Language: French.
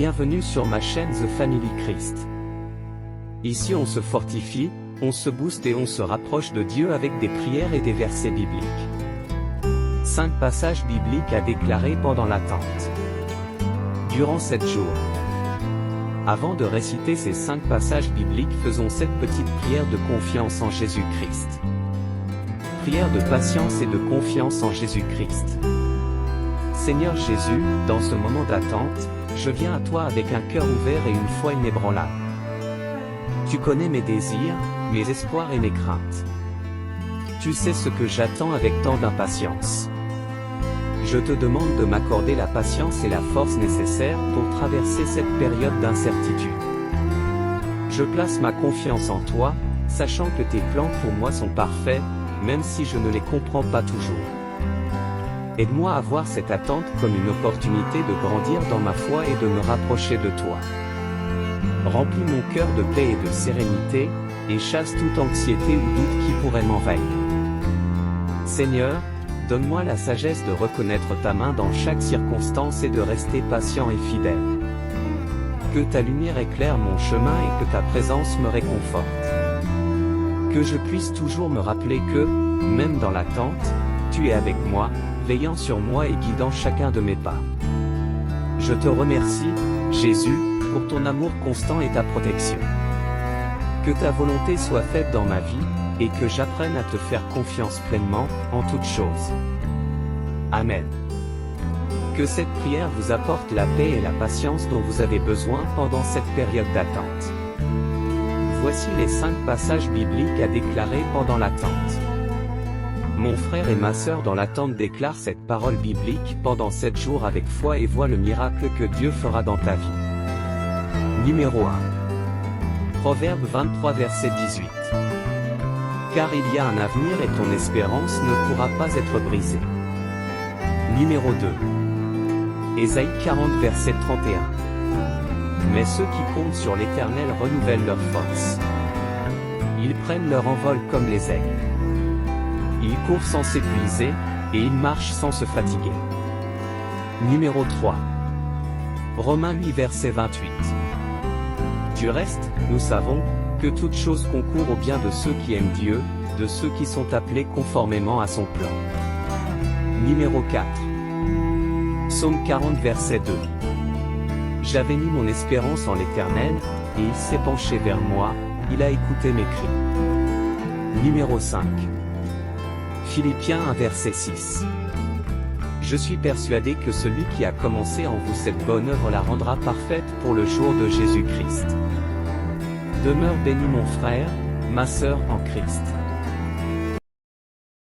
Bienvenue sur ma chaîne The Family Christ. Ici on se fortifie, on se booste et on se rapproche de Dieu avec des prières et des versets bibliques. 5 passages bibliques à déclarer pendant l'attente. Durant 7 jours. Avant de réciter ces 5 passages bibliques, faisons cette petite prière de confiance en Jésus-Christ. Prière de patience et de confiance en Jésus-Christ. Seigneur Jésus, dans ce moment d'attente, je viens à toi avec un cœur ouvert et une foi inébranlable. Tu connais mes désirs, mes espoirs et mes craintes. Tu sais ce que j'attends avec tant d'impatience. Je te demande de m'accorder la patience et la force nécessaires pour traverser cette période d'incertitude. Je place ma confiance en toi, sachant que tes plans pour moi sont parfaits, même si je ne les comprends pas toujours. Aide-moi à voir cette attente comme une opportunité de grandir dans ma foi et de me rapprocher de toi. Remplis mon cœur de paix et de sérénité, et chasse toute anxiété ou doute qui pourrait m'envahir. Seigneur, donne-moi la sagesse de reconnaître ta main dans chaque circonstance et de rester patient et fidèle. Que ta lumière éclaire mon chemin et que ta présence me réconforte. Que je puisse toujours me rappeler que, même dans l'attente, tu es avec moi, veillant sur moi et guidant chacun de mes pas. Je te remercie, Jésus, pour ton amour constant et ta protection. Que ta volonté soit faite dans ma vie, et que j'apprenne à te faire confiance pleinement, en toutes choses. Amen. Que cette prière vous apporte la paix et la patience dont vous avez besoin pendant cette période d'attente. Voici les 5 passages bibliques à déclarer pendant l'attente. Mon frère et ma sœur dans l'attente déclarent cette parole biblique pendant 7 jours avec foi et voient le miracle que Dieu fera dans ta vie. Numéro 1. Proverbe 23 verset 18. Car il y a un avenir et ton espérance ne pourra pas être brisée. Numéro 2. Ésaïe 40 verset 31. Mais ceux qui comptent sur l'Éternel renouvellent leur force. Ils prennent leur envol comme les aigles. Ils courent sans s'épuiser, et ils marchent sans se fatiguer. Numéro 3. Romains 8 verset 28. Du reste, nous savons, que toute chose concourt au bien de ceux qui aiment Dieu, de ceux qui sont appelés conformément à son plan. Numéro 4. Psaume 40 verset 2. J'avais mis mon espérance en l'Éternel, et il s'est penché vers moi, il a écouté mes cris. Numéro 5. Philippiens 1 verset 6. Je suis persuadé que celui qui a commencé en vous cette bonne œuvre la rendra parfaite pour le jour de Jésus-Christ. Demeure béni mon frère, ma sœur en Christ.